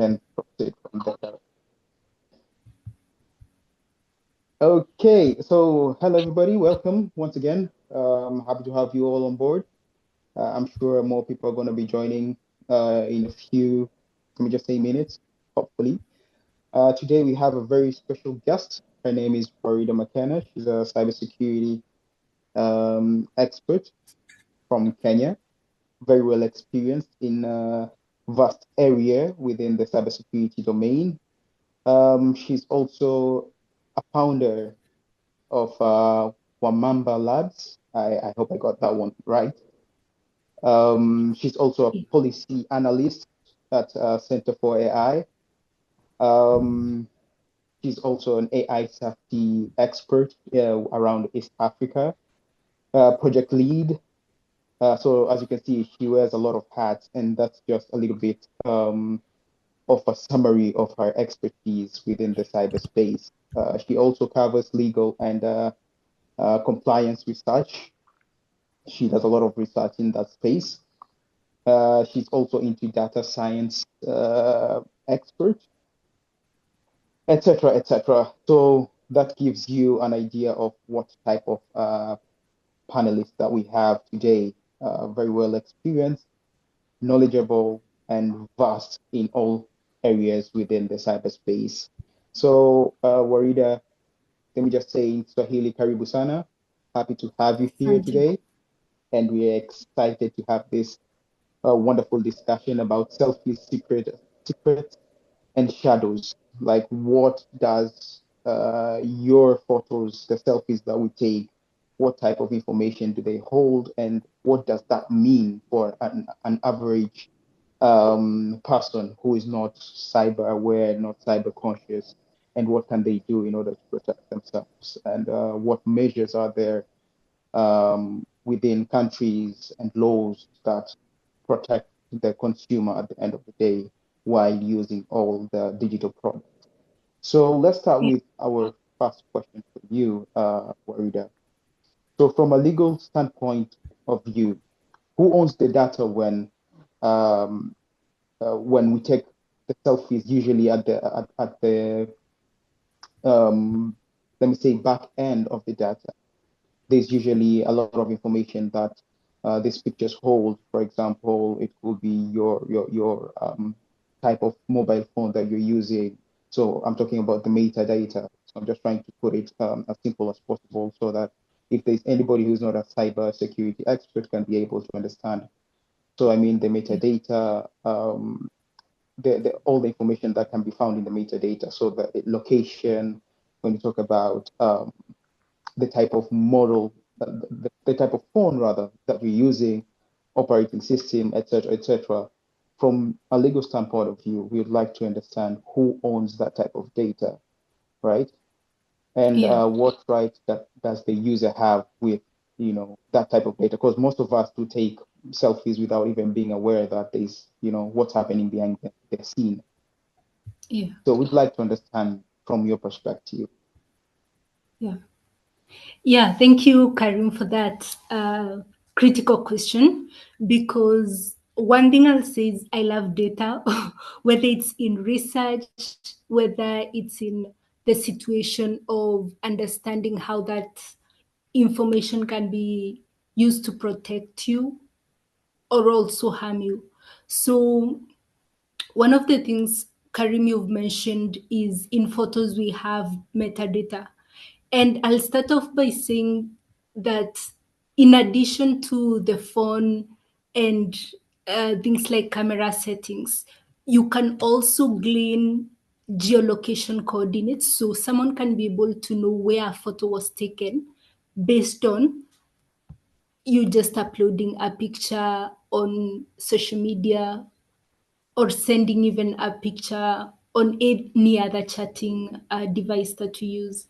can proceed from there. Okay, so hello everybody, welcome once again. Happy to have you all on board. I'm sure more people are going to be joining in a few, let me just say minutes, hopefully. Today we have a very special guest. Her name is Waridah Makena. She's a cybersecurity expert from Kenya, very well experienced in a vast area within the cybersecurity domain. She's also a founder of WA-Mamba Labs. I hope I got that one right. She's also a policy analyst at Center for AI. She's also an AI safety expert around East Africa, project lead. So as you can see, she wears a lot of hats, and that's just a little bit of a summary of her expertise within the cyberspace. She also covers legal and compliance research. She does a lot of research in that space. She's also into data science expert, etc., etc. So that gives you an idea of what type of panelists that we have today. Very well experienced, knowledgeable, and vast in all areas within the cyberspace. So, Waridah, let me just say in Swahili, karibu sana. Happy to have you here today. And we are excited to have this wonderful discussion about selfies, secrets, and shadows. Like, what does your photos, the selfies that we take, what type of information do they hold, and what does that mean for an average person who is not cyber aware, not cyber conscious, and what can they do in order to protect themselves, and what measures are there within countries and laws that protect the consumer at the end of the day while using all the digital products. So let's start with our first question for you, Waridah. So from a legal standpoint of view, who owns the data when we take the selfies, usually at the let me say back end of the data? There's usually a lot of information that these pictures hold. For example, it could be your type of mobile phone that you're using. So I'm talking about the metadata. So I'm just trying to put it as simple as possible so that if there's anybody who's not a cyber security expert can be able to understand. So I mean the metadata, all the information that can be found in the metadata. So the location, when you talk about the type of model, the type of phone rather that we're using, operating system, etc. From a legal standpoint of view, we would like to understand who owns that type of data, right? And what right does the user have with that type of data? Because most of us do take selfies without even being aware that there's what's happening behind the scene. Yeah. So we'd like to understand from your perspective. Yeah, thank you, Kharim, for that critical question, because one thing I'll say is I love data, whether it's in research, whether it's in the situation of understanding how that information can be used to protect you or also harm you. So one of the things, Karim, you've mentioned is in photos we have metadata. And I'll start off by saying that in addition to the phone and things like camera settings, you can also glean geolocation coordinates. So someone can be able to know where a photo was taken based on you just uploading a picture on social media or sending even a picture on any other chatting device that you use.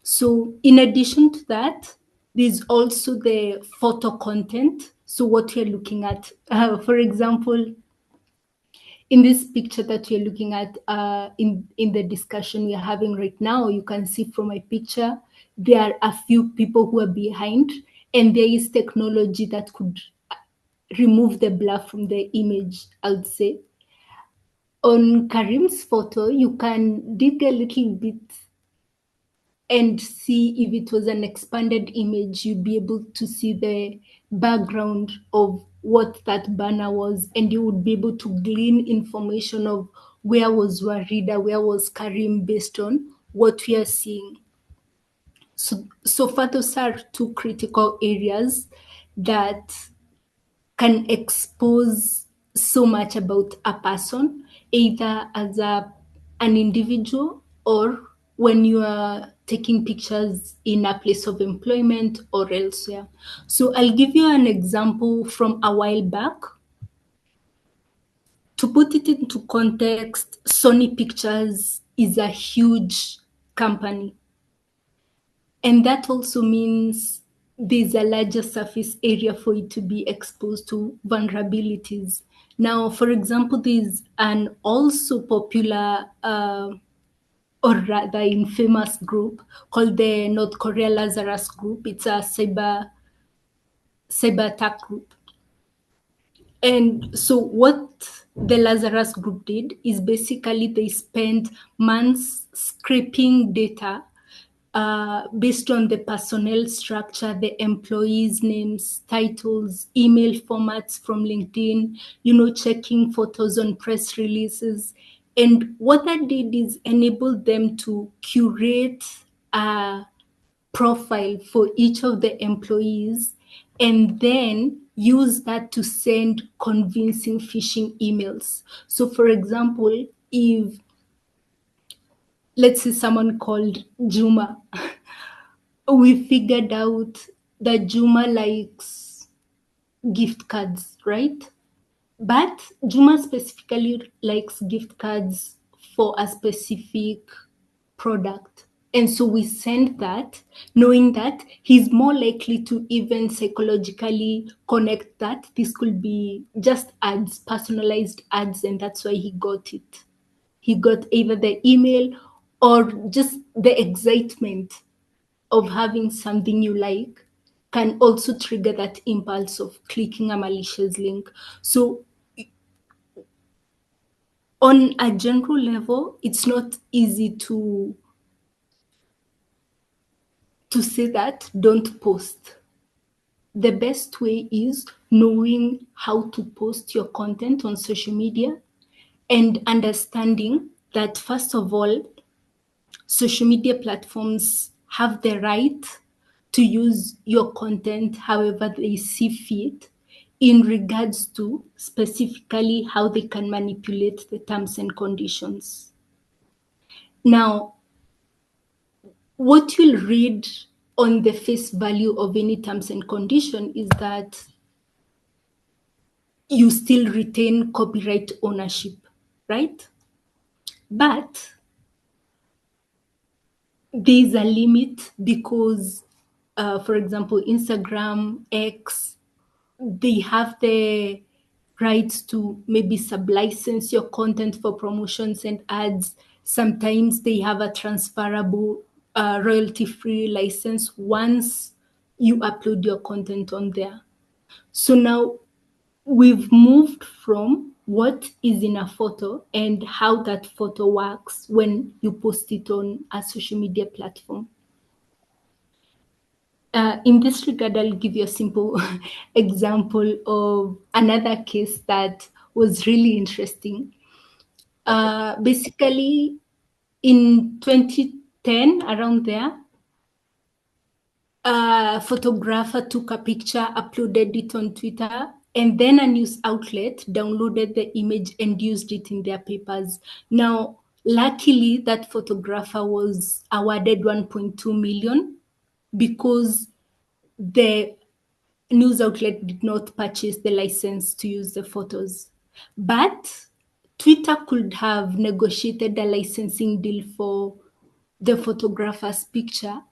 So in addition to that, there's also the photo content. So what you're looking at, for example, in this picture that you're looking at in the discussion we're having right now, you can see from my picture, there are a few people who are behind, and there is technology that could remove the blur from the image, I would say. On Karim's photo, you can dig a little bit and see if it was an expanded image, you'd be able to see the background of what that banner was, and you would be able to glean information of where was Waridah, where was Karim, based on what we are seeing. So far, those are two critical areas that can expose so much about a person, either as an individual or when you are taking pictures in a place of employment or elsewhere. So I'll give you an example from a while back. To put it into context, Sony Pictures is a huge company. And that also means there's a larger surface area for it to be exposed to vulnerabilities. Now, for example, there's an also popular or rather infamous group called the North Korea Lazarus Group. It's a cyber attack group. And so what the Lazarus Group did is basically they spent months scraping data based on the personnel structure, the employees' names, titles, email formats from LinkedIn, checking photos on press releases. And what that did is enable them to curate a profile for each of the employees and then use that to send convincing phishing emails. So, for example, if let's say someone called Juma, we figured out that Juma likes gift cards, right? But Juma specifically likes gift cards for a specific product. And so we send that knowing that he's more likely to even psychologically connect that this could be just ads, personalized ads, and that's why he got it. He got either the email or just the excitement of having something you like can also trigger that impulse of clicking a malicious link. So on a general level, it's not easy to say that don't post. The best way is knowing how to post your content on social media and understanding that, first of all, social media platforms have the right to use your content however they see fit in regards to specifically how they can manipulate the terms and conditions. Now, what you'll read on the face value of any terms and condition is that you still retain copyright ownership, right? But there's a limit because, for example, Instagram, X, they have the rights to maybe sublicense your content for promotions and ads. Sometimes they have a transferable royalty-free license once you upload your content on there. So now we've moved from what is in a photo and how that photo works when you post it on a social media platform. In this regard, I'll give you a simple example of another case that was really interesting. Basically, in 2010, around there, a photographer took a picture, uploaded it on Twitter, and then a news outlet downloaded the image and used it in their papers. Now, luckily, that photographer was awarded 1.2 million because the news outlet did not purchase the license to use the photos. But Twitter could have negotiated a licensing deal for the photographer's picture,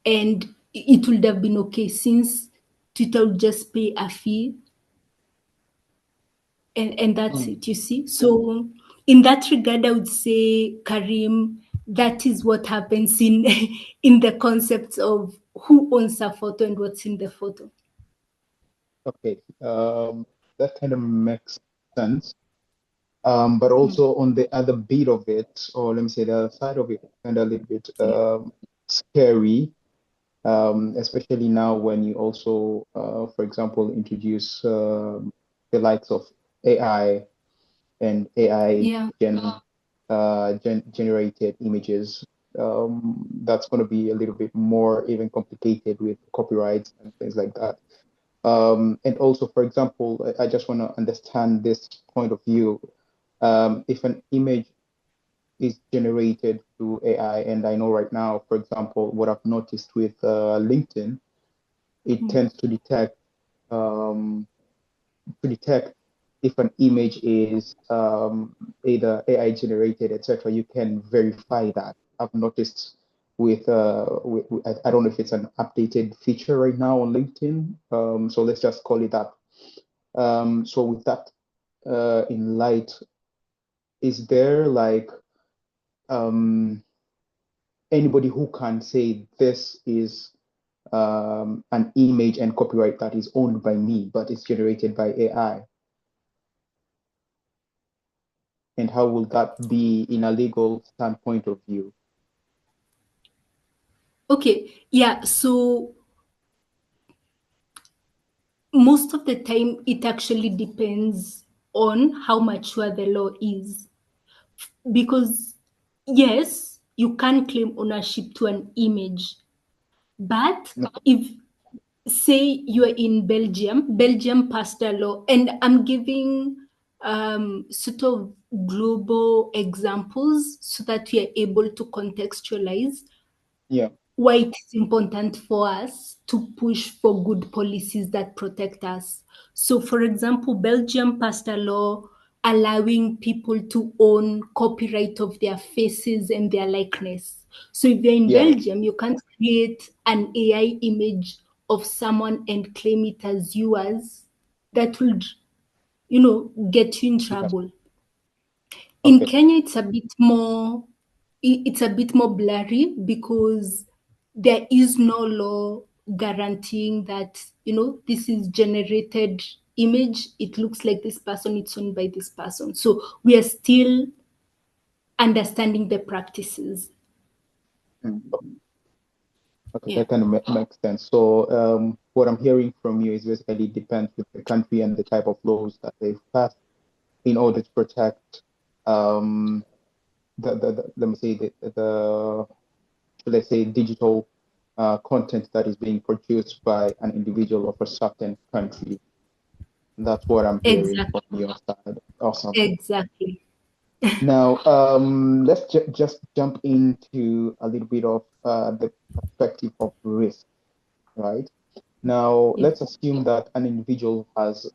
and it would have been okay since Twitter would just pay a fee, and that's it, you see. So in that regard, I would say, Karim, that is what happens in in the concepts of who owns a photo and what's in the photo. Okay, that kind of makes sense. But also on the other bit of it, or let me say the other side of it, and a little bit scary, especially now when you also, for example, introduce the likes of AI and AI Yeah. generated images. That's going to be a little bit more even complicated with copyrights and things like that. And also, for example, I just want to understand this point of view. If an image is generated through AI, and I know right now, for example, what I've noticed with LinkedIn, it tends um, to detect if an image is either AI generated, etc. You can verify that. I've noticed I don't know if it's an updated feature right now on LinkedIn. So let's just call it that. So with that in light, is there like anybody who can say this is an image and copyright that is owned by me, but it's generated by AI? And how will that be in a legal standpoint of view? Okay. Yeah. So most of the time, it actually depends on how mature the law is. Because, yes, you can claim ownership to an image, but No. if, say, you are in Belgium passed a law, and I'm giving sort of global examples so that we are able to contextualize Yeah, why it is important for us to push for good policies that protect us. So, for example, Belgium passed a law allowing people to own copyright of their faces and their likeness. So, if you're in yeah, Belgium, you can't create an AI image of someone and claim it as yours. That would, get you in because trouble. In okay. Kenya, it's a bit more blurry because there is no law guaranteeing that, this is generated image. It looks like this person, it's owned by this person. So we are still understanding the practices. Okay, Yeah. that kind of makes sense. So, what I'm hearing from you is basically depends with the country and the type of laws that they've passed in order to protect, um, let me say the should I say digital content that is being produced by an individual of a certain country. That's what I'm hearing from Exactly. your side. Awesome. Exactly. Now, let's just jump into a little bit of the perspective of risk, right? Now, Yeah. let's assume that an individual has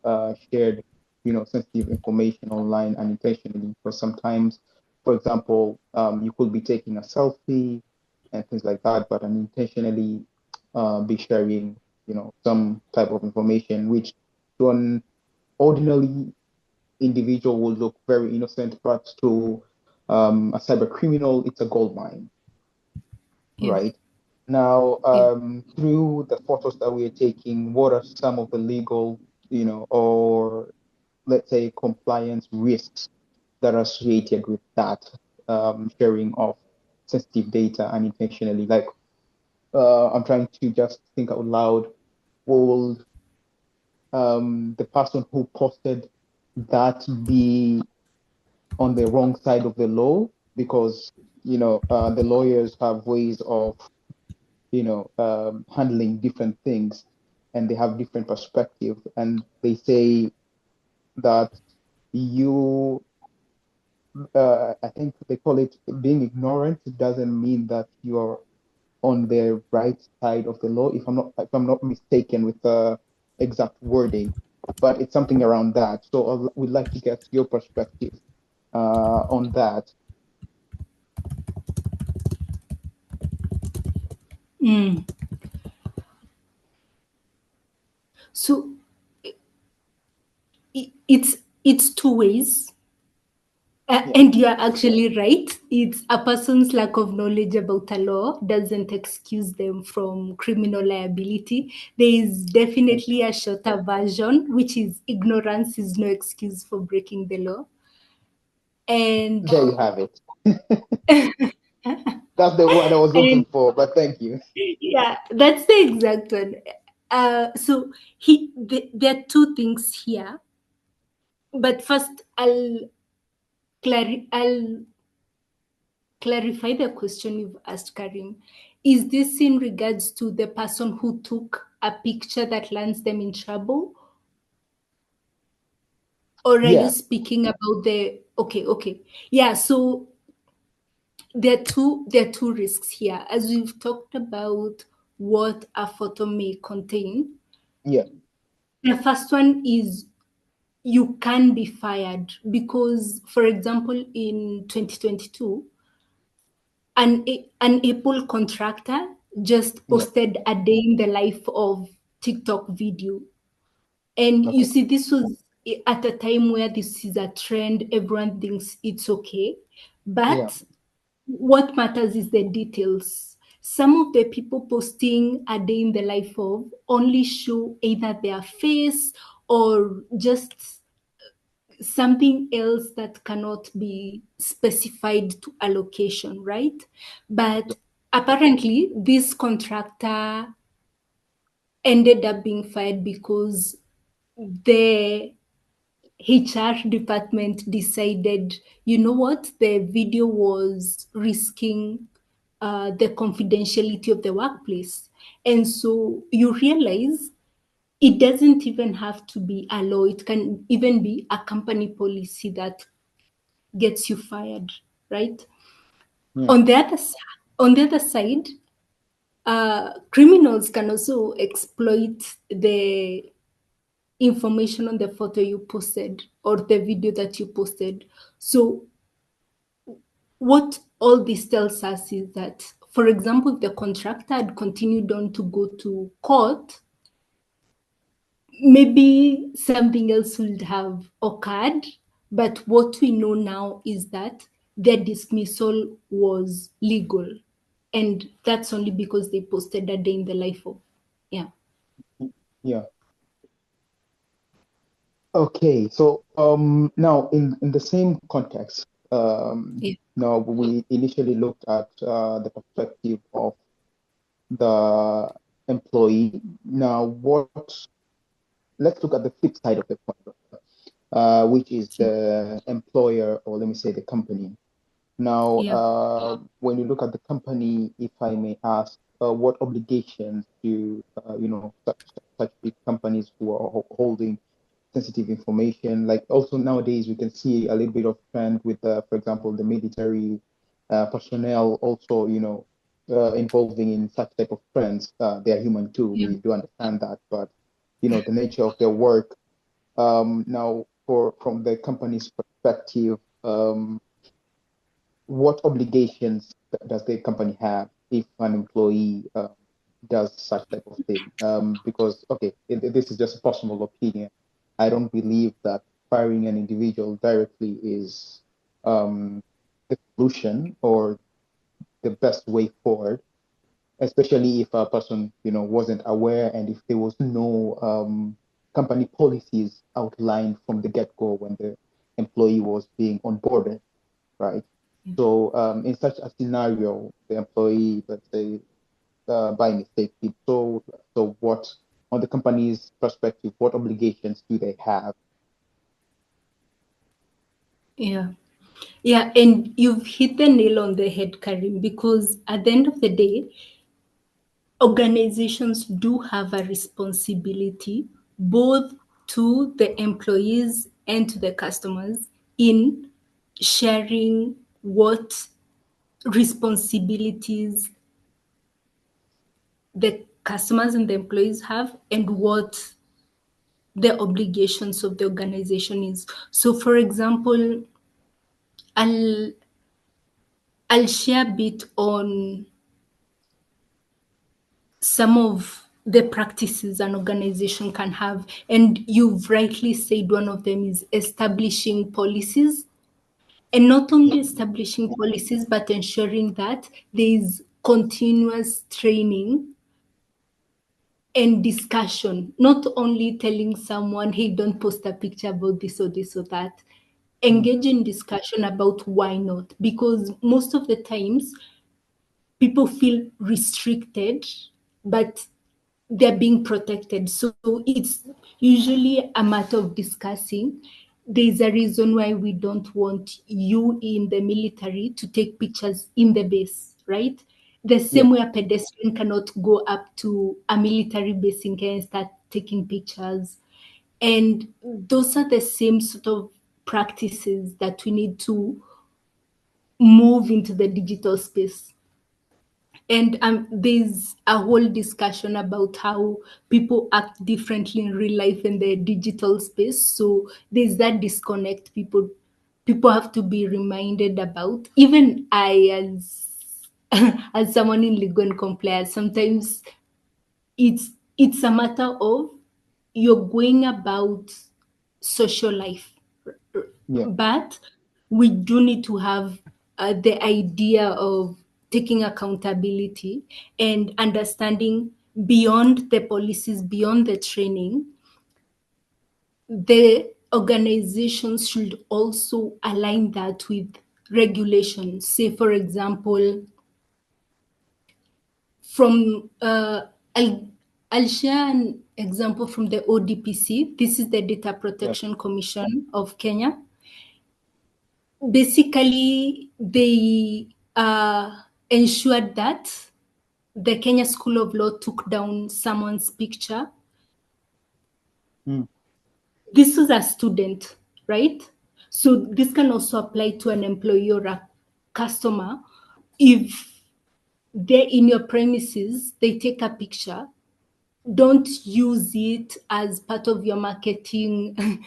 shared, sensitive information online unintentionally. Because sometimes, for example, you could be taking a selfie and things like that, but unintentionally be sharing, some type of information, which to an ordinarily individual will look very innocent, but to a cyber criminal, it's a gold mine, Yeah. right? Now, Yeah. through the photos that we are taking, what are some of the legal, or let's say compliance risks that are associated with that sharing of sensitive data unintentionally? Like, I'm trying to just think out loud. Will the person who posted that be on the wrong side of the law? Because the lawyers have ways of handling different things, and they have different perspective, and they say that you I think they call it being ignorant doesn't mean that you're on the right side of the law, if I'm not mistaken with the exact wording, but it's something around that. So we'd like to get your perspective on that. Mm. So it's two ways. Yeah. And you're actually right. It's a person's lack of knowledge about a law doesn't excuse them from criminal liability. There is Thank definitely a shorter version, which is ignorance is no excuse for breaking the law. And There you have it. That's the one I was looking and for, but thank you. yeah, that's the exact one. So there are two things here, but first I'll clarify the question you've asked, Karim. Is this in regards to the person who took a picture that lands them in trouble? Or are you Yeah, speaking about the okay. Yeah, so there are two risks here. As we've talked about what a photo may contain, yeah, the first one is you can be fired because, for example, in 2022, an Apple contractor just yeah. posted a day in the life of TikTok video. And you Okay. see, this was at a time where this is a trend, everyone thinks it's okay. Yeah, But what matters is the details. Some of the people posting a day in the life of only show either their face or just something else that cannot be specified to a location, right? But yeah, apparently, this contractor ended up being fired because the HR department decided, you know what, the video was risking the confidentiality of the workplace. And so you realize it doesn't even have to be a law, it can even be a company policy that gets you fired, right? yeah, On the other side, criminals can also exploit the information on the photo you posted or the video that you posted. So, what all this tells us is that, for example, if the contractor had continued on to go to court, maybe something else would have occurred. But what we know now is that their dismissal was legal. And that's only because they posted a day in the life of. Yeah. yeah. Okay, so now in the same context, Yeah. now we initially looked at the perspective of the employee. Now, let's look at the flip side of the coin, which is the employer, or let me say the company. Now, Yeah. when you look at the company, if I may ask, what obligations do such big companies who are holding sensitive information? Like also nowadays, we can see a little bit of trend with, for example, the military personnel also, involving in such type of trends. They are human too. Yeah. We do understand that, but the nature of their work. Now, from the company's perspective, what obligations does the company have if an employee does such type of thing? Because, okay, this is just a personal opinion. I don't believe that firing an individual directly is the solution or the best way forward, especially if a person, wasn't aware and if there was no company policies outlined from the get-go when the employee was being onboarded, right? So in such a scenario, the employee, let's say, by mistake, did so what, on the company's perspective, what obligations do they have? Yeah. Yeah, and you've hit the nail on the head, Karim, because at the end of the day, organizations do have a responsibility both to the employees and to the customers in sharing what responsibilities the customers and the employees have and what the obligations of the organization is. So, for example, I'll I'll share a bit on some of the practices an organization can have. And you've rightly said one of them is establishing policies, and not only establishing policies, but ensuring that there is continuous training and discussion, not only telling someone, hey, don't post a picture about this or this or that. engage in discussion about why not, because most of the times people feel restricted, but they're being protected. So it's usually a matter of discussing. There's a reason why we don't want you in the military to take pictures in the base, right? The Yeah. same way a pedestrian cannot go up to a military base in Kenya and start taking pictures. And those are the same sort of practices that we need to move into the digital space. And there's a whole discussion about how people act differently in real life and the digital space. So there's that disconnect. People have to be reminded about. Even I, as as someone in legal and compliance, sometimes it's a matter of you're going about social life, Yeah. but we do need to have the idea of taking accountability and understanding beyond the policies, beyond the training. The organizations should also align that with regulations. Say, for example, from I'll share an example from the ODPC. This is the Data Yeah. Protection Commission of Kenya. Basically, they ensured that the Kenya School of Law took down someone's picture. Mm. This was a student, right? So this can also apply to an employee or a customer. If they're in your premises, they take a picture, don't use it as part of your marketing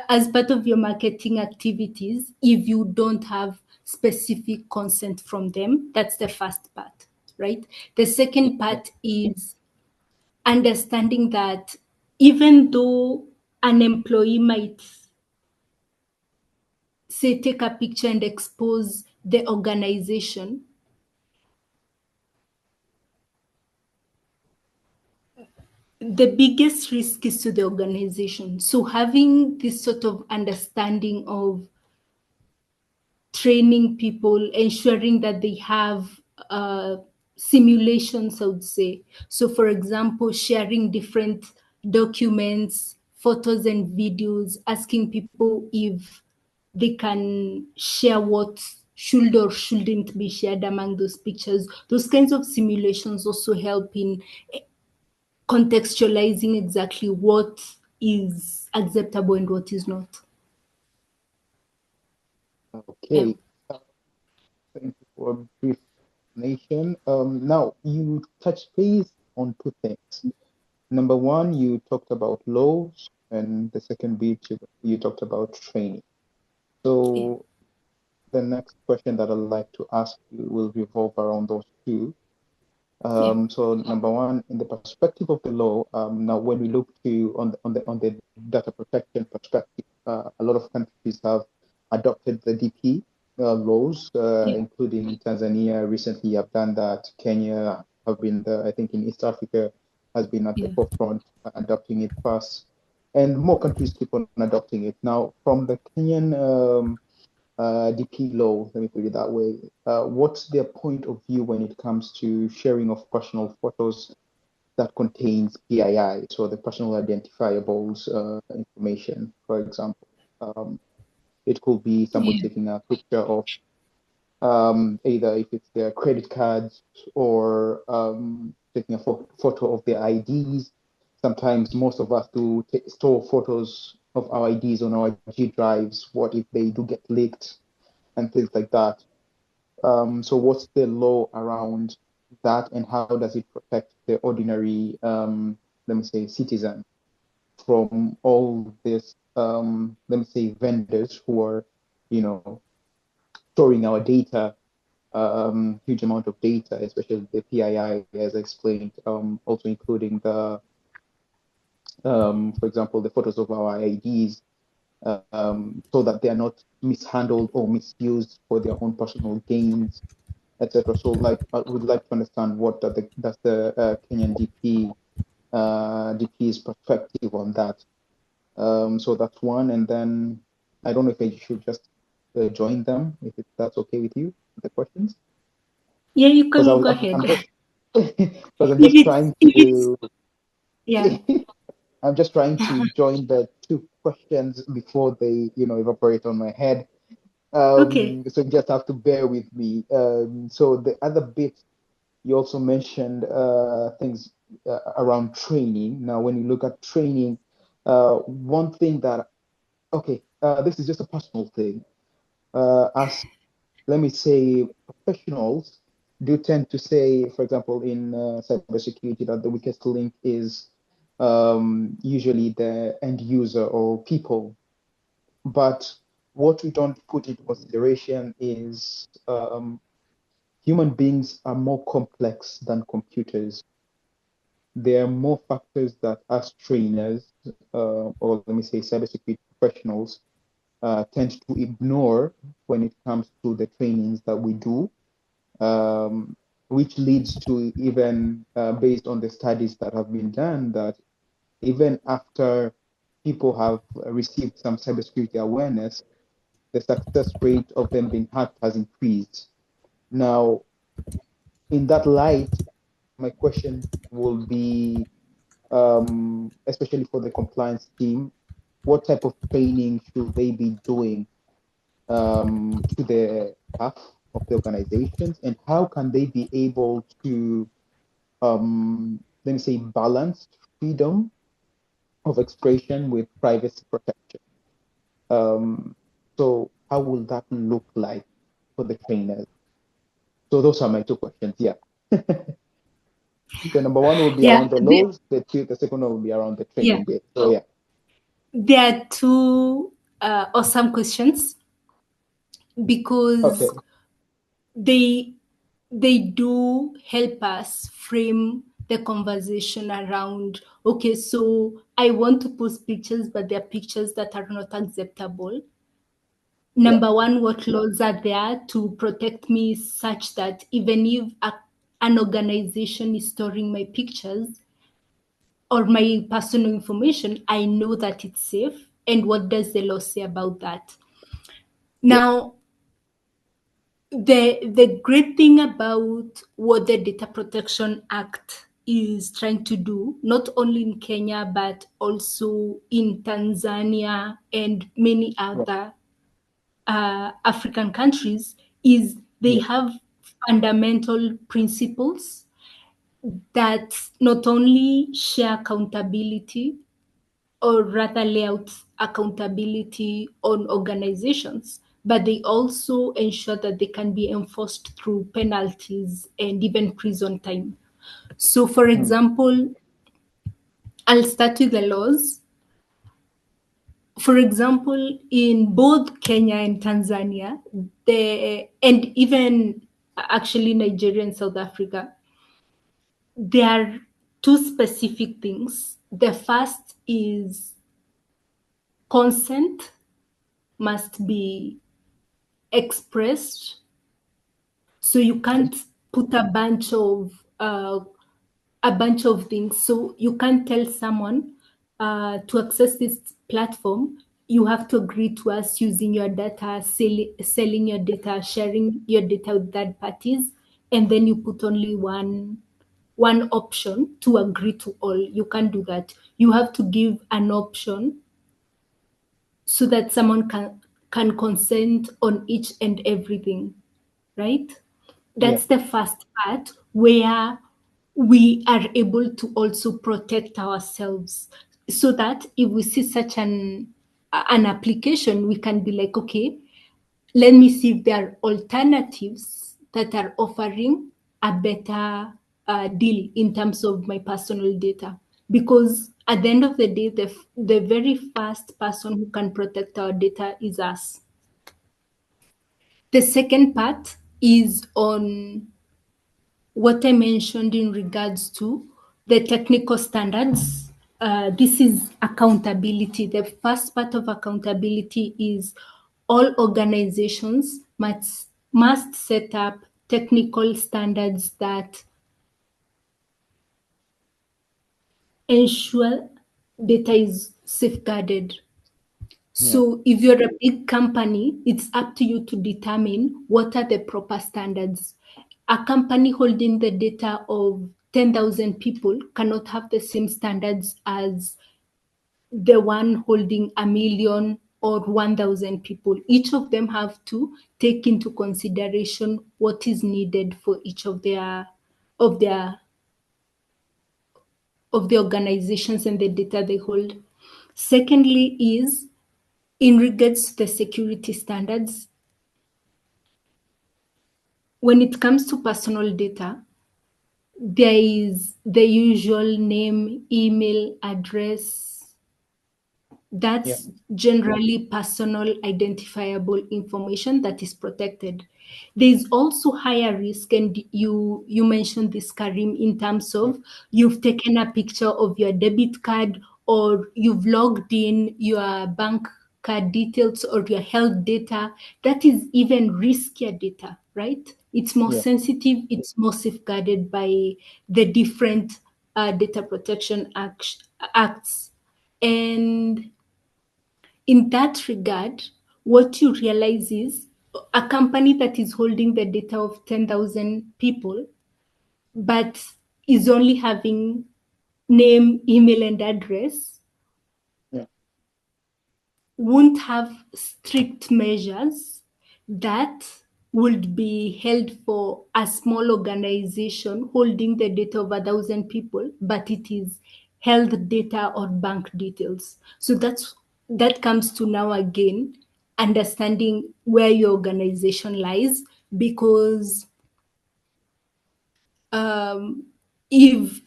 as part of your marketing activities if you don't have specific consent from them. That's the first part, right? The second Yeah. part is understanding that even though an employee might say take a picture and expose the organization, the biggest risk is to the organization. So having this sort of understanding of training people, ensuring that they have simulations, I would say. So, for example, sharing different documents, photos, and videos, asking people if they can share what should or shouldn't be shared among those pictures. Those kinds of simulations also help in contextualizing exactly what is acceptable and what is not. Yeah. Okay. Uh, Thank you for a brief explanation. Now you touched base on two things. Number one, you talked about laws, and the second bit you talked about training. Yeah. So the next question that I'd like to ask you will revolve around those two. Yeah. So number one, in the perspective of the law, now when we look to on the data protection perspective, a lot of countries have adopted the DP laws, Yeah. including Tanzania recently have done that. Kenya have been I think in East Africa has been at the Yeah. forefront, adopting it fast, and more countries keep on adopting it. Now, from the Kenyan DP law, let me put it that way. What's their point of view when it comes to sharing of personal photos that contains PII, so the personal identifiables information, for example? It could be somebody Yeah. taking a picture of either if it's their credit cards or taking a photo of their IDs. Sometimes most of us do store photos of our IDs on our G drives. What if they do get leaked and things like that? So what's the law around that, and how does it protect the ordinary, let me say, citizen from all this, let me say, vendors who are, you know, storing our data, huge amount of data, especially the PII, as I explained, also including for example, the photos of our IDs, so that they are not mishandled or misused for their own personal gains, etc. So, like, I would like to understand what does the Kenyan DP's perspective on that. So that's one, and then I don't know if I should just join them, if that's okay with you, the questions. Yeah, you Because can go ahead. I'm just because I'm If just it's trying if it's to yeah. I'm just trying to join the two questions before they, evaporate on my head. Okay. So you just have to bear with me. So the other bit, you also mentioned things around training. Now, when you look at training, one thing that, okay, this is just a personal thing. As let me say, professionals do tend to say, for example, in cybersecurity, that the weakest link is usually the end user or people. But what we don't put into consideration is human beings are more complex than computers. There are more factors that us trainers, or let me say cybersecurity professionals, tend to ignore when it comes to the trainings that we do, which leads to, even based on the studies that have been done, that even after people have received some cybersecurity awareness, the success rate of them being hacked has increased. Now, in that light, my question will be, especially for the compliance team, what type of training should they be doing to the staff of the organizations, and how can they be able to, let me say, balance freedom of expression with privacy protection? Um, so how will that look like for the trainers? So those are my two questions. Yeah. So number one will be Yeah. around the laws. The second one will be around the Yeah. training bit. So yeah. There are two awesome questions Okay. because they they do help us frame the conversation around, okay, so I want to post pictures, but they're pictures that are not acceptable. Yeah. Number one, what laws are there to protect me such that even if an organization is storing my pictures or my personal information, I know that it's safe? And what does the law say about that? Yeah. Now, the great thing about what the Data Protection Act is trying to do, not only in Kenya but also in Tanzania and many Yeah. other African countries, is they Yeah. have fundamental principles that not only share accountability, or rather lay out accountability on organizations, but they also ensure that they can be enforced through penalties and even prison time. So, for Mm. example, I'll start with the laws. For example, in both Kenya and Tanzania, and even actually Nigeria and South Africa, there are two specific things. The first is consent must be expressed. So you Okay. can't put a bunch of things. So you can't tell someone to access this platform. You have to agree to us using your data, selling your data, sharing your data with third parties, and then you put only one option to agree to all. You can't do that. You have to give an option so that someone can consent on each and everything, right? Yeah. That's the first part where we are able to also protect ourselves, so that if we see such an application, we can be like, okay, let me see if there are alternatives that are offering a better deal in terms of my personal data. Because at the end of the day, the very first person who can protect our data is us. The second part is on what I mentioned in regards to the technical standards. This is accountability. The first part of accountability is all organizations must set up technical standards that ensure data is safeguarded. So if you're a big company, it's up to you to determine what are the proper standards. A company holding the data of 10,000 people cannot have the same standards as the one holding a million or 1,000 people. Each of them have to take into consideration what is needed for each of of their of the organizations and the data they hold. Secondly, is in regards to the security standards, when it comes to personal data, there is the usual name, email, address. Yeah. That's generally personal identifiable information that is protected. There is also higher risk, and you mentioned this, Karim, in terms Yeah. of you've taken a picture of your debit card or you've logged in your bank card details or your health data. That is even riskier data, right? It's more Yeah. sensitive, it's more safeguarded by the different data protection acts. And in that regard, what you realize is a company that is holding the data of 10,000 people, but is only having name, email, and address, Yeah. won't have strict measures that would be held for a small organization holding the data of 1,000 people, but it is health data or bank details. So that comes to now again understanding where your organization lies, because if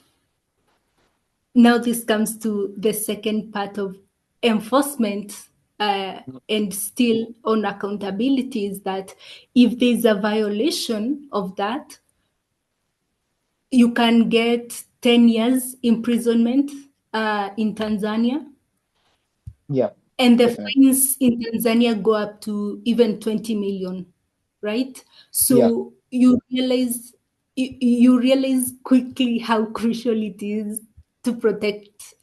now this comes to the second part of enforcement, and still on accountability, is that if there's a violation of that, you can get 10 years imprisonment in Tanzania, Yeah. and the Definitely. fines in Tanzania go up to even 20 million, right? Yeah. So you realize quickly how crucial it is to protect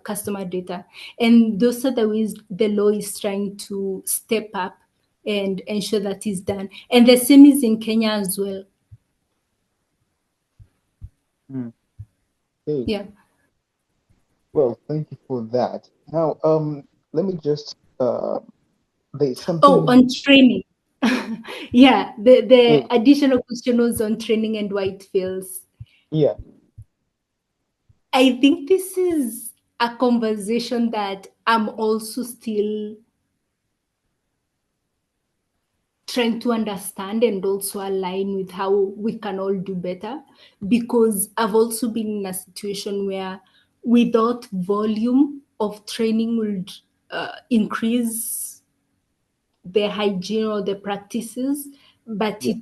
customer data, and those are the ways the law is trying to step up and ensure that is done. And the same is in Kenya as well. Mm. Okay. Yeah. Well, thank you for that. Now, let me just there's Oh, something. on training. Yeah, the uh, additional question was on training and why it fails. yeah. I think this is a conversation that I'm also still trying to understand and also align with how we can all do better, because I've also been in a situation where without volume of training would increase the hygiene or the practices, but Yeah.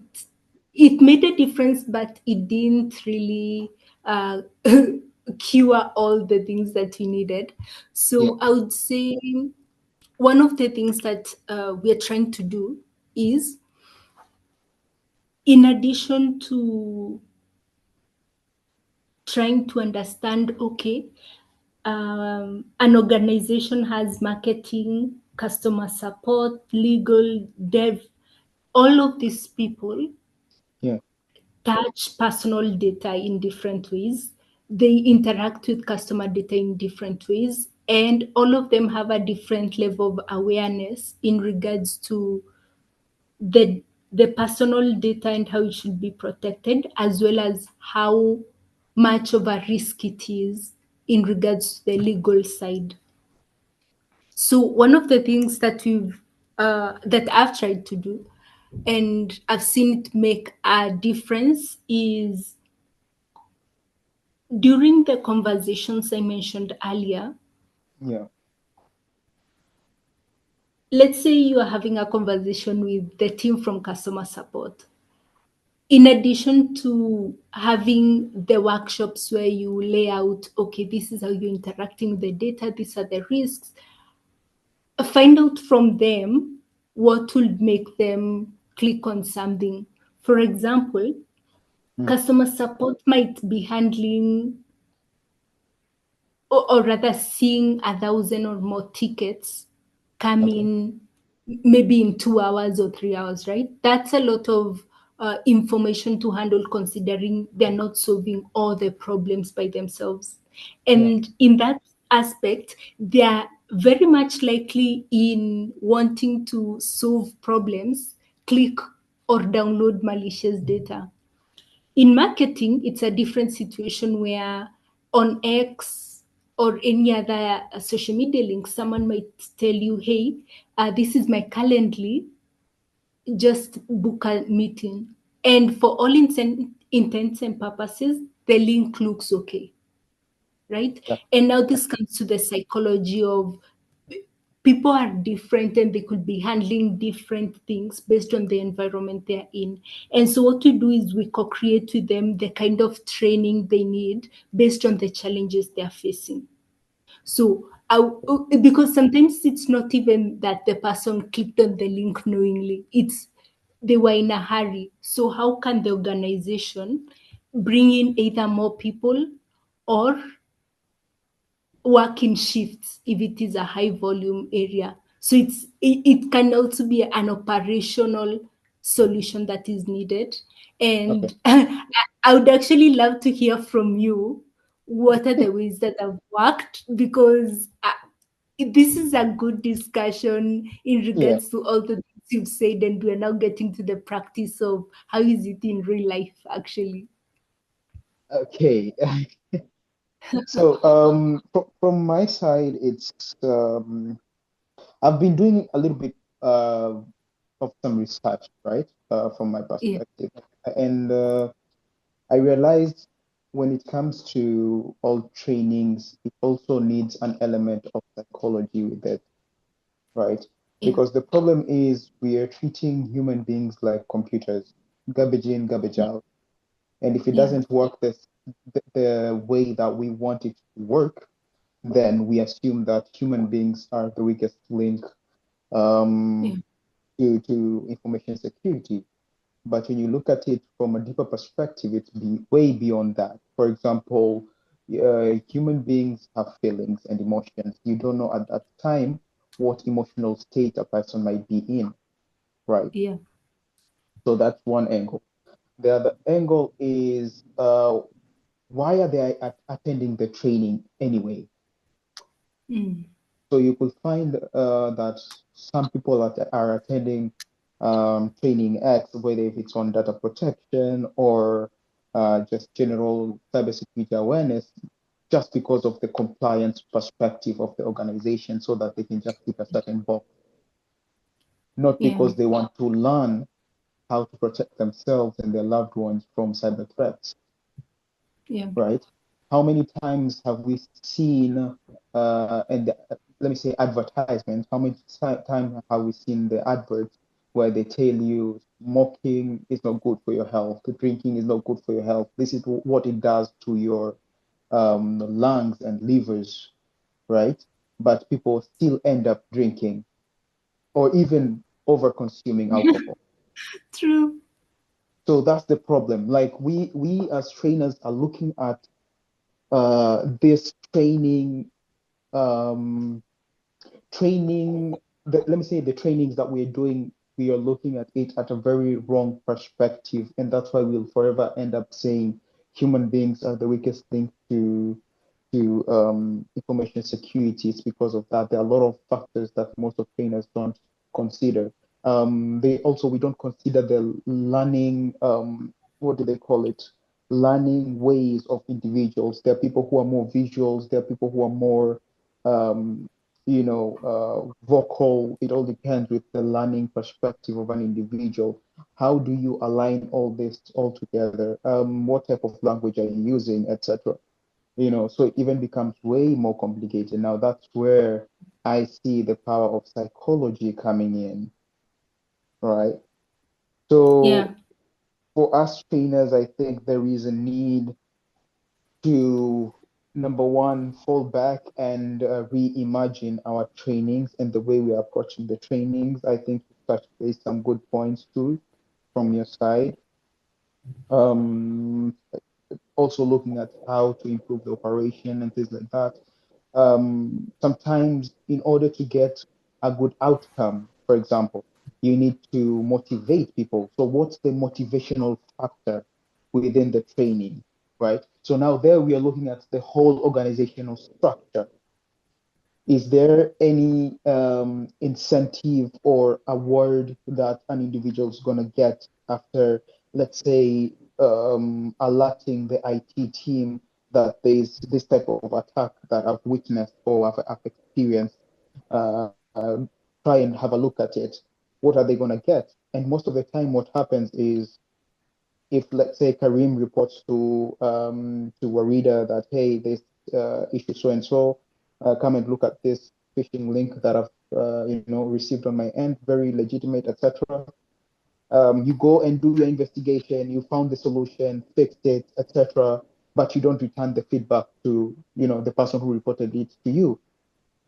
it made a difference, but it didn't really uh, cure all the things that we needed. Yeah. So I would say one of the things that we're trying to do is, in addition to trying to understand, okay, an organization has marketing, customer support, legal, dev, all of these people Yeah. touch personal data in different ways. They interact with customer data in different ways, and all of them have a different level of awareness in regards to the personal data and how it should be protected, as well as how much of a risk it is in regards to the legal side. So one of the things that I've tried to do, and I've seen it make a difference, is during the conversations I mentioned earlier. Yeah. Let's say you are having a conversation with the team from customer support. In addition to having the workshops where you lay out, okay, this is how you're interacting with the data, these are the risks, find out from them what will make them click on something. For example, Mm. customer support might be handling, or rather seeing 1,000 or more tickets come Okay. in maybe in 2 hours or 3 hours, right? That's a lot of information to handle, considering they're not solving all the problems by themselves. Yeah. And in that aspect, they are very much likely in wanting to solve problems, click or download malicious data. In marketing, it's a different situation where on X or any other social media link, someone might tell you, hey, this is my Calendly, just book a meeting. And for all intents and purposes, the link looks okay, right? Yeah. And now this comes to the psychology of people are different and they could be handling different things based on the environment they're in. And so what we do is we co-create with them the kind of training they need based on the challenges they're facing. So because sometimes it's not even that the person clicked on the link knowingly, it's they were in a hurry. So how can the organization bring in either more people or work in shifts if it is a high volume area? So it can also be an operational solution that is needed. Okay. And I would actually love to hear from you what are the ways that have worked, because this is a good discussion in Yeah. regards to all the things you've said, and we're now getting to the practice of how is it in real life actually. Okay. So, from my side, it's I've been doing a little bit of some research, right, from my Yeah, perspective, and I realized when it comes to all trainings, it also needs an element of psychology with it, right? yeah, Because the problem is we are treating human beings like computers, garbage in, garbage yeah, out. And if it yeah, doesn't work the way that we want it to work, then we assume that human beings are the weakest link yeah, um, to information security. But when you look at it from a deeper perspective, it's way beyond that. For example, human beings have feelings and emotions. You don't know at that time what emotional state a person might be in, right? yeah. So that's one angle. The other angle is why are they attending the training anyway? Mm, So you could find that some people are attending training X, whether if it's on data protection or just general cybersecurity awareness, just because of the compliance perspective of the organization, so that they can just tick a certain box, not yeah, because they want to learn how to protect themselves and their loved ones from cyber threats, yeah, right? How many times have we seen, and let me say advertisements, how many times have we seen the adverts where they tell you smoking is not good for your health, drinking is not good for your health. This is what it does to your lungs and livers, right? But people still end up drinking or even over consuming alcohol. true. So that's the problem. Like we as trainers are looking at this um, training, let me say the trainings that we're doing, we are looking at it at a very wrong perspective. And that's why we'll forever end up saying human beings are the weakest link to information security. It's because of that. There are a lot of factors that most of trainers don't consider. We don't consider the learning, what do they call it? Learning ways of individuals. There are people who are more visuals. There are people who are more, um, vocal. It all depends with the learning perspective of an individual. How do you align all this all together? What type of language are you using, etc.? So it even becomes way more complicated. Now that's where I see the power of psychology coming in, right? Yeah, So for us trainers, I think there is a need to, number one, fall back and reimagine our trainings and the way we are approaching the trainings. I think you touched base some good points too from your side. Um, Also looking at how to improve the operation and things like that. Sometimes in order to get a good outcome. For example, you need to motivate people. So what's the motivational factor within the training, right? So now there we are looking at the whole organizational structure. Is there any incentive or award that an individual is going to get after, let's say, alerting the IT team that there's this type of attack that I've witnessed or I've experienced? Uh, Try and have a look at it. What are they going to get? And most of the time, what happens is if, let's say, Kharim reports to Waridah that, hey, this issue so and so, come and look at this phishing link that I've received on my end, very legitimate, etc. You go and do your investigation, you found the solution, fixed it, etc. But you don't return the feedback to the person who reported it to you.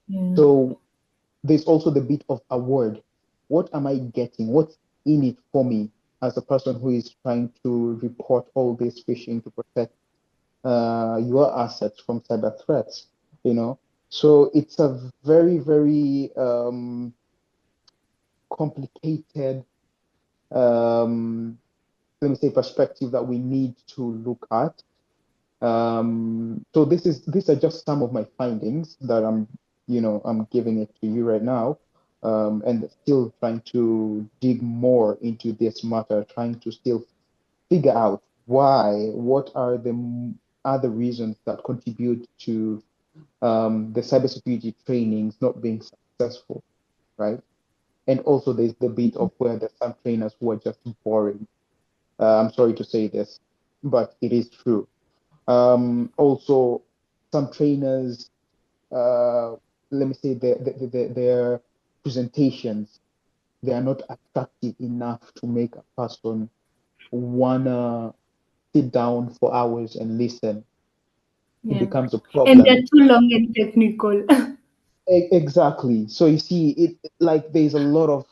Yeah. So there's also the bit of award. What am I getting? What's in it for me as a person who is trying to report all this phishing to protect your assets from cyber threats? So it's a very, very complicated, um, let me say, perspective that we need to look at. So these are just some of my findings that I'm giving it to you right now, and still trying to dig more into this matter, trying to still figure out what are the other reasons that contribute to the cybersecurity trainings not being successful, right? And also there's the bit of where there's some trainers who are just boring. I'm sorry to say this, but it is true. Also, some trainers, uh, let me say, their presentations, they are not attractive enough to make a person wanna sit down for hours and listen. It Yeah. becomes a And they're problem. too long and technical. Exactly. So you see, it like there's a lot of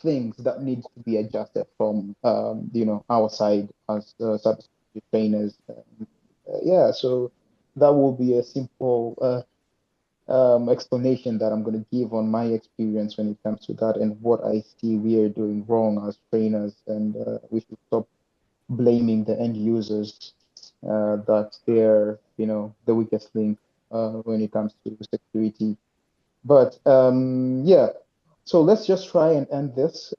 things that needs to be adjusted from our side as cybersecurity trainers. Yeah, so that will be a simple explanation that I'm going to give on my experience when it comes to that and what I see we are doing wrong as trainers, and we should stop blaming the end users that they're the weakest link when it comes to security. But yeah, so let's just try and end this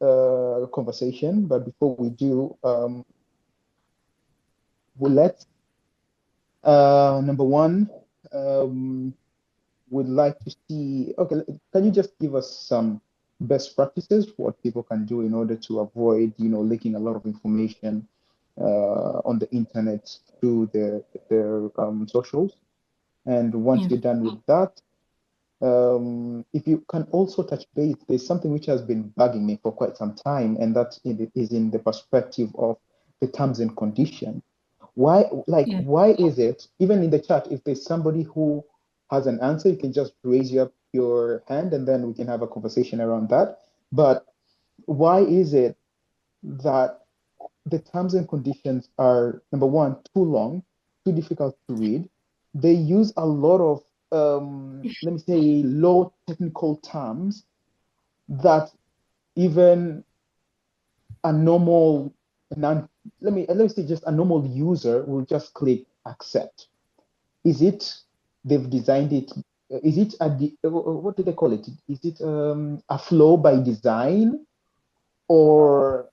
conversation. But before we do, let's number one, um, would like to see. Okay, can you just give us some best practices, what people can do in order to avoid, leaking a lot of information on the internet through their socials? And once Yeah. you're done with that, if you can also touch base, there's something which has been bugging me for quite some time, and that is in the perspective of the terms and conditions. Yeah. Why is it, even in the chat, if there's somebody who has an answer, you can just raise your hand and then we can have a conversation around that. But why is it that the terms and conditions are, number one, too long, too difficult to read? They use a lot of, let me say, low technical terms that even a normal non let me say just a normal user will just click accept. Is it they've designed it? Is it what do they call it? Is it a flow by design, or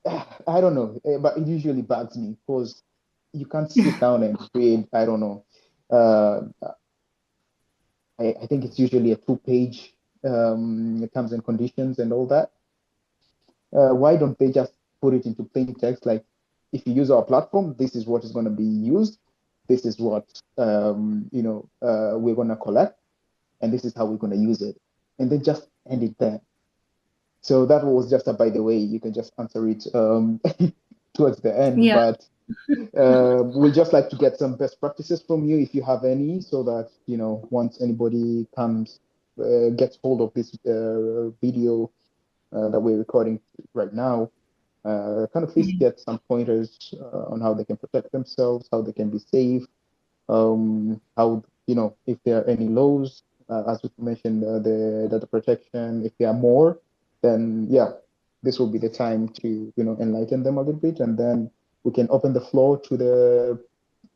I don't know, but it usually bugs me because you can't sit down and read. I don't know. Uh, I think it's usually a two-page terms and conditions and all that. Why don't they just put it into plain text? Like, if you use our platform, this is what is going to be used. This is what we're going to collect, and this is how we're going to use it, and then just end it there. So that was just a by the way. You can just answer it towards the end, Yeah. but we'd just like to get some best practices from you if you have any, so that once anybody comes gets hold of this video that we're recording right now, kind of at least get some pointers on how they can protect themselves, how they can be safe, how if there are any laws as we mentioned, the data protection. If there are more, then yeah, this will be the time to enlighten them a little bit, and then we can open the floor to the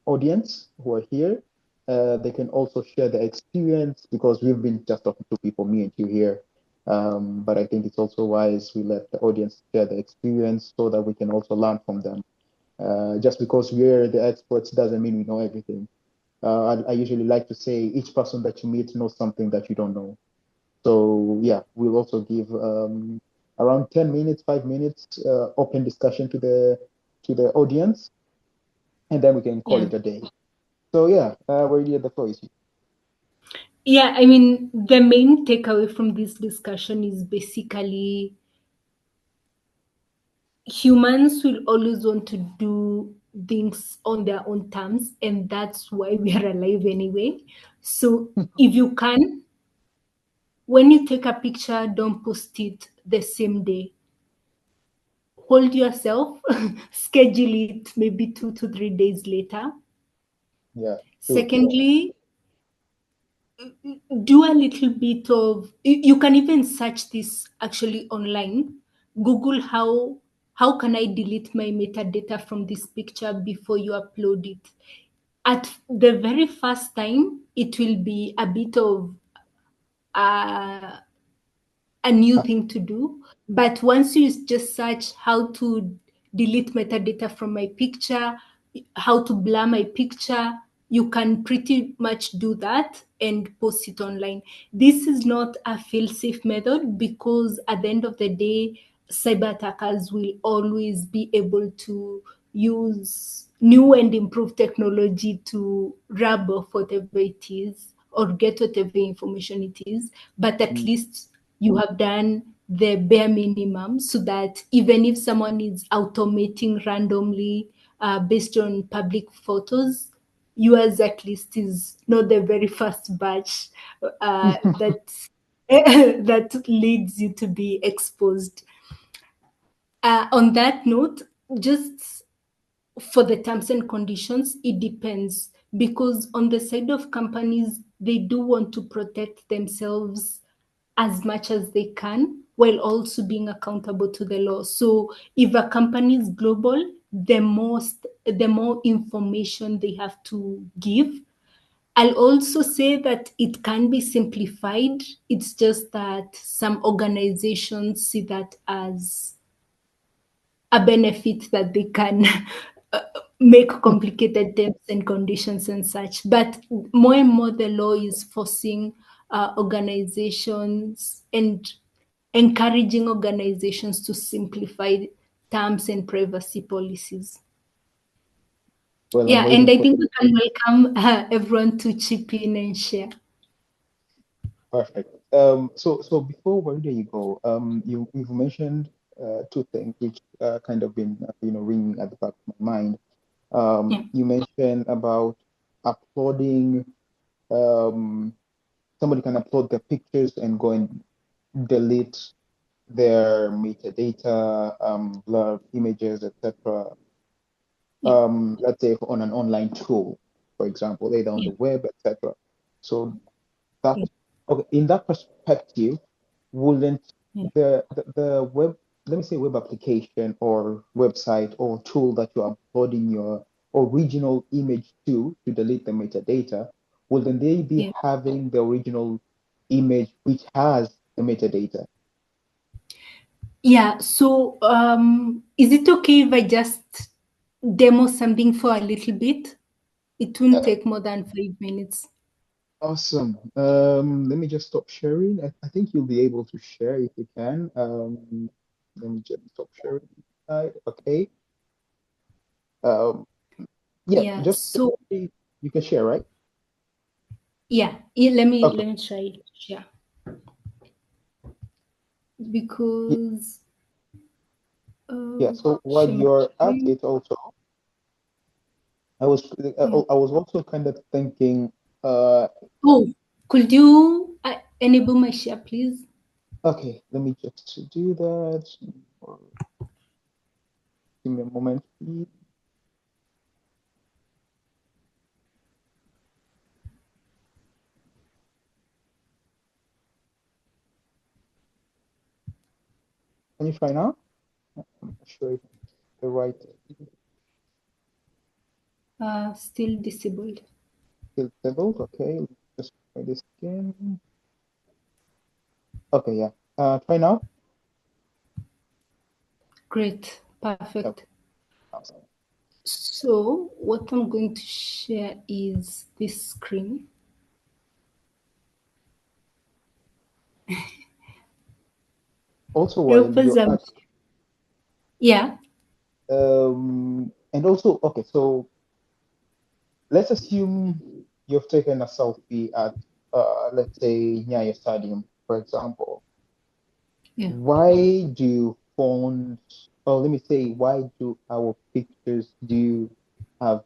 audience who are here. They can also share their experience because we've been just talking to people, me and you here. But I think it's also wise we let the audience share their experience so that we can also learn from them. Just because we're the experts doesn't mean we know everything. I usually like to say each person that you meet knows something that you don't know. So yeah, we'll also give around 10 minutes, 5 minutes open discussion to the audience, and then we can call Yeah. it a day. So yeah, Waridah, the floor is yours. Yeah, I mean, the main takeaway from this discussion is basically humans will always want to do things on their own terms, and that's why we are alive anyway. So if you can, when you take a picture, don't post it the same day. Hold yourself, schedule it maybe 2 to 3 days later. Yeah, true. Secondly, do a little bit of, you can even search this actually online. Google how can I delete my metadata from this picture before you upload it. At the very first time it will be a bit of uh, a new thing to do. But once you just search how to delete metadata from my picture, how to blur my picture, you can pretty much do that and post it online. This is not a fail safe method because at the end of the day, cyber attackers will always be able to use new and improved technology to rub off whatever it is or get whatever information it is. But at Mm. least you have done the bare minimum so that even if someone is automating randomly based on public photos, yours at least is not the very first batch that that leads you to be exposed. On that note, just for the terms and conditions, it depends because on the side of companies, they do want to protect themselves as much as they can while also being accountable to the law. So if a company is global, the more information they have to give. I'll also say that it can be simplified. It's just that some organizations see that as a benefit that they can uh, make complicated terms and conditions and such. But more and more, the law is forcing organizations and encouraging organizations to simplify terms and privacy policies. Well, I'm Yeah, and waiting I for think we can welcome everyone to chip in and share. perfect. So before where do you go? You've mentioned two things which kind of been ringing at the back of my mind. Yeah, You mentioned about uploading. Um, Somebody can upload their pictures and go and delete their metadata, blur images, etc. yeah, Let's say on an online tool, for example, either on yeah, the web, etc. So that yeah, okay, in that perspective, wouldn't yeah. the web, let me say web application or website or tool that you're uploading your original image to delete the metadata, wouldn't they be Yeah. having the original image which has the metadata? Yeah, so is it okay if I just demo something for a little bit? It won't Uh, take more than 5 minutes. Awesome. Let me just stop sharing. I think you'll be able to share if you can. Let me just stop sharing. Okay. Um, yeah, Yeah, just so you can share, right? Okay. let me try to share Yeah, because yeah. So while share my you're at screen. it, also, I was Yeah. I was also kind of thinking. Uh, Oh, could you enable my share, please? okay. Let me just do that. Give me a moment, please. Can you try now? I'm not sure if it's the right. Still disabled. Still disabled. Okay, let's just try this again. Okay, yeah. Try now. Great, perfect. Okay, awesome. So what I'm going to share is this screen. Also, while Helpers, you're at, yeah, and also, okay, so let's assume you've taken a selfie at, let's say, Nyayo Stadium, for example. yeah. Why do phones, or let me say, why do our pictures do have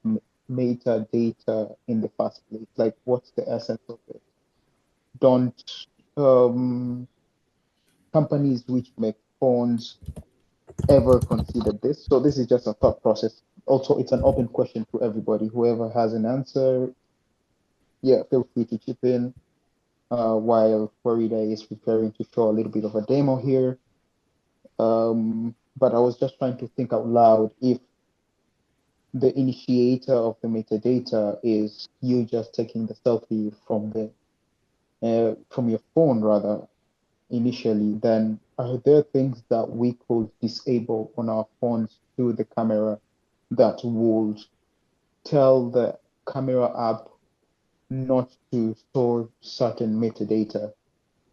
metadata in the first place? Like, what's the essence of it? Don't um, companies which make phones ever consider this? So this is just a thought process. Also, it's an open question to everybody. Whoever has an answer, yeah, feel free to chip in. While Waridah is preparing to show a little bit of a demo here. But I was just trying to think out loud if the initiator of the metadata is you just taking the selfie from the from your phone rather initially, then are there things that we could disable on our phones through the camera that would tell the camera app not to store certain metadata?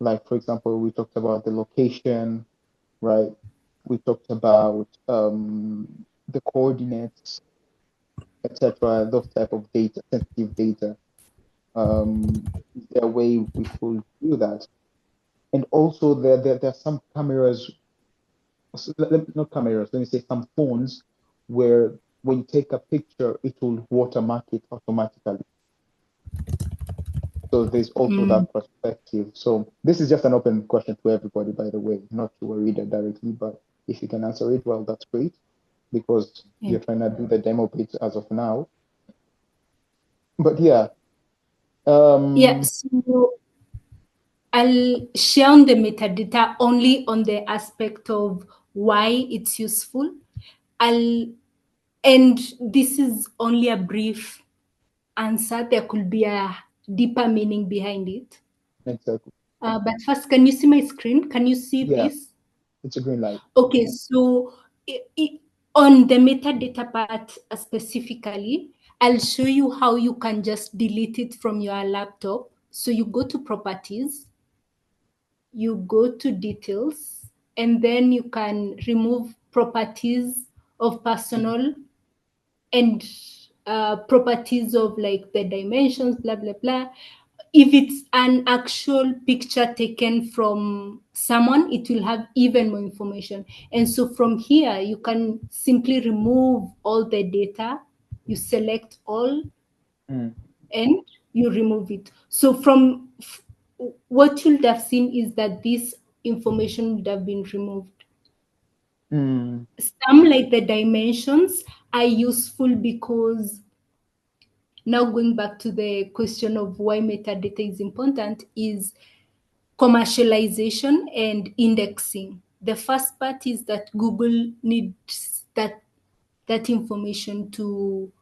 Like, for example, we talked about the location, right? We talked about the coordinates, etc. Those type of data, sensitive data. Is there a way we could do that? And also, there are some cameras, not cameras. Let me say some phones where when you take a picture, it will watermark it automatically. So there's also that perspective. So this is just an open question to everybody, by the way, not to a reader directly, but if you can answer it, well, that's great because Yeah. you're trying to do the demo bit as of now. But yeah, Yeah, so I'll share on the metadata only on the aspect of why it's useful. And this is only a brief answer. There could be a deeper meaning behind it. exactly. But first, can you see my screen? Can you see Yeah, this? it's a green light. Okay, so on the metadata part specifically, I'll show you how you can just delete it from your laptop. So you go to properties, you go to details, and then you can remove properties of Mm, personal and properties of like the dimensions, blah, blah, blah. If it's an actual picture taken from someone, it will have even more information. And so from here, you can simply remove all the data, you select all, mm, and you remove it. So from what you'd have seen is that this information would have been removed. mm, Some like the dimensions are useful because now going back to the question of why metadata is important is commercialization and indexing. The first part is that Google needs that information to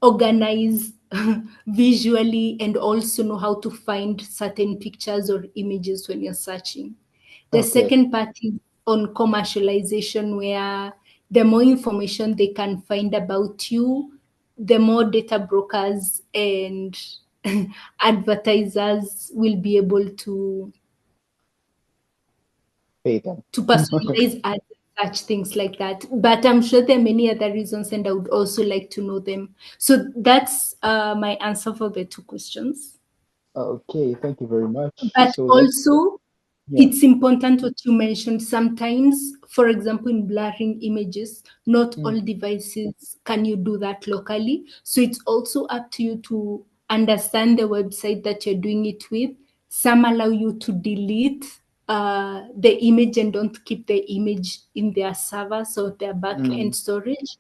organize visually and also know how to find certain pictures or images when you're searching. The okay. second part is on commercialization, where the more information they can find about you, the more data brokers and advertisers will be able Pay them. to personalize ads and such things like that. But I'm sure there are many other reasons, and I would also like to know them. So that's my answer for the two questions. Okay, thank you very much. But So let's, also, yeah. it's important what you mentioned. Sometimes, for example, in blurring images, not Mm, all devices can you do that locally. So it's also up to you to understand the website that you're doing it with. Some allow you to delete the image and don't keep the image in their servers or their mm, backend storage,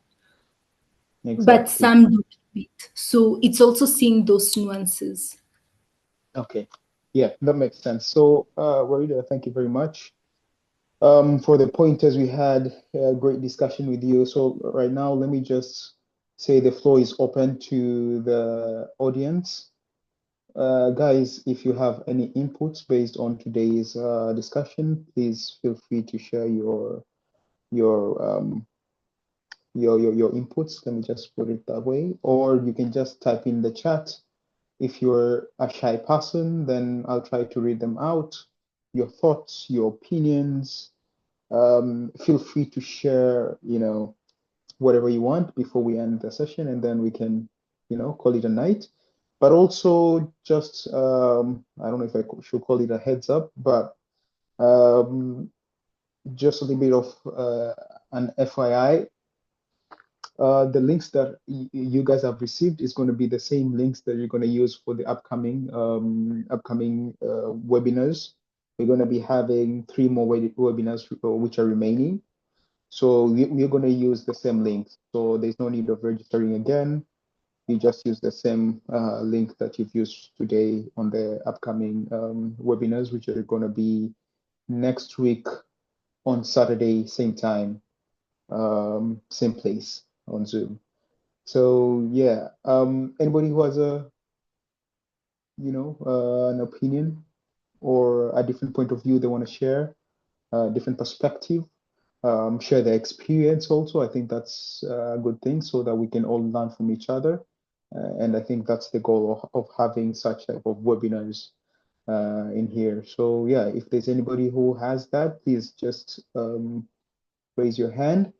but exactly. some do keep it. So it's also seeing those nuances. Okay. Yeah, that makes sense. So, Warida, thank you very much. For the pointers, we had a great discussion with you. So right now, let me just say the floor is open to the audience. Guys, if you have any inputs based on today's discussion, please feel free to share your your inputs. Let me just put it that way. Or you can just type in the chat. If you're a shy person, then I'll try to read them out. Your thoughts, your opinions. Feel free to share, whatever you want before we end the session, and then we can, call it a night. But also just, I don't know if I should call it a heads up, but um, just a little bit of an FYI. The links that you guys have received is going to be the same links that you're going to use for the upcoming webinars. We're going to be having 3 more webinars which are remaining. So we're going to use the same links. So there's no need of registering again. You just use the same link that you've used today on the upcoming webinars, which are going to be next week on Saturday, same time, same place on Zoom. So yeah, anybody who has an opinion or a different point of view they want to share, a different perspective, share their experience also. I think that's a good thing so that we can all learn from each other. And I think that's the goal of having such type of webinars in here. So yeah, if there's anybody who has that, please just raise your hand.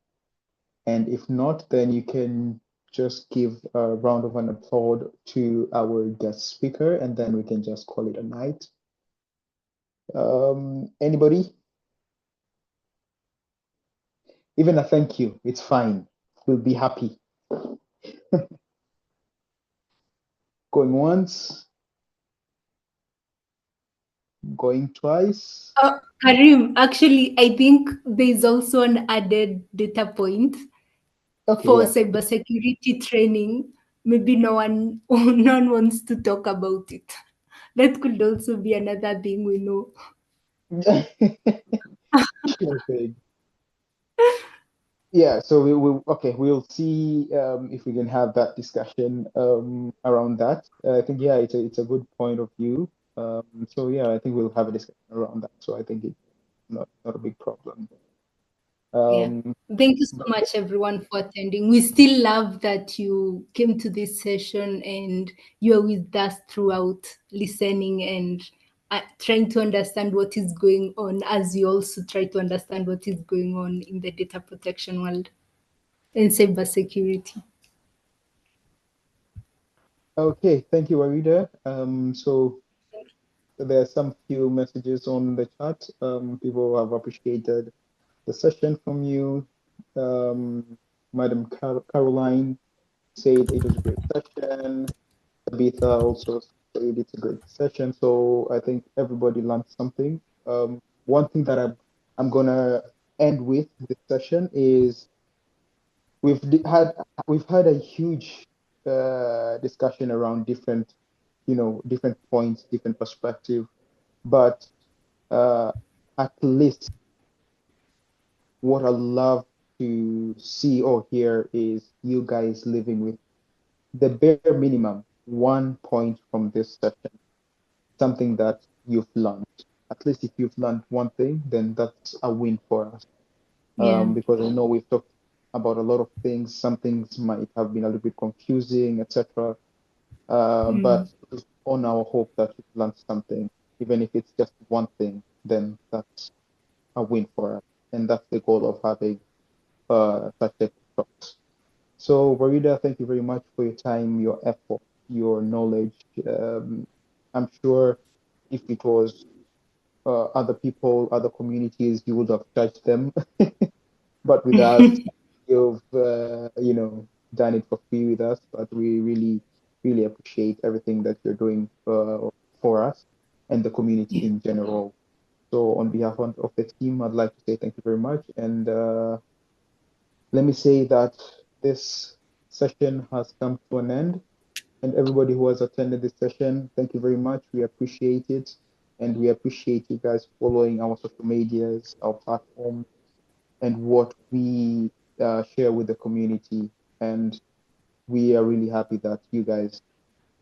And if not, then you can just give a round of an applause to our guest speaker, and then we can just call it a night. Anybody? Even a thank you, it's fine. We'll be happy. Going once, going twice. Karim, actually, I think there's also an added data point Okay, for yeah. cybersecurity training. Maybe no one wants to talk about it. That could also be another thing we know. Sure thing. Yeah, so we'll see if we can have that discussion around that. I think yeah, it's a good point of view. So yeah, I think we'll have a discussion around that. So I think it's not a big problem. Yeah. Um, Thank you so but much, everyone, for attending. We still love that you came to this session and you are with us throughout, listening and trying to understand what is going on, as you also try to understand what is going on in the data protection world and cybersecurity. okay, thank you, Waridah. So there are some few messages on the chat. People have appreciated the session from you. Madam Caroline said it was a great session. Tabitha also said it's a great session. So I think everybody learned something. One thing that I'm gonna end with this session is we've had a huge discussion around different points, different perspective, but at least what I love to see or hear is you guys living with the bare minimum 1 point from this session, something that you've learned. At least if you've learned one thing, then that's a win for us. Yeah. Because I know we've talked about a lot of things. Some things might have been a little bit confusing, etc. Mm. But it's on our hope that you've learned something, even if it's just one thing, then that's a win for us. And that's the goal of having such type of talks. So, Waridah, thank you very much for your time, your effort, your knowledge. I'm sure if it was other people, other communities, you would have judged them. But with us, you've done it for free with us. But we really, really appreciate everything that you're doing for us and the community Yeah. in general. So, on behalf of the team, I'd like to say thank you very much. And let me say that this session has come to an end. And everybody who has attended this session, thank you very much. We appreciate it. And we appreciate you guys following our social medias, our platforms, and what we share with the community. And we are really happy that you guys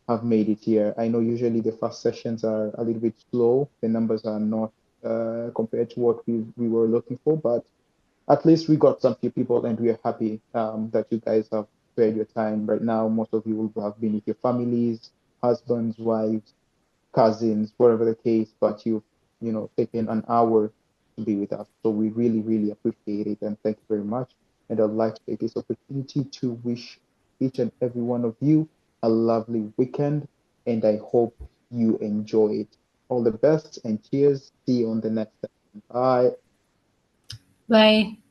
have made it here. I know usually the first sessions are a little bit slow. The numbers are not compared to what we were looking for, but at least we got some few people, and we are happy that you guys have spared your time. Right now, most of you will have been with your families, husbands, wives, cousins, whatever the case, but you've taken an hour to be with us. So we really, really appreciate it, and thank you very much. And I'd like to take this opportunity to wish each and every one of you a lovely weekend, and I hope you enjoy it. All the best and cheers. See you on the next session. Bye. Bye.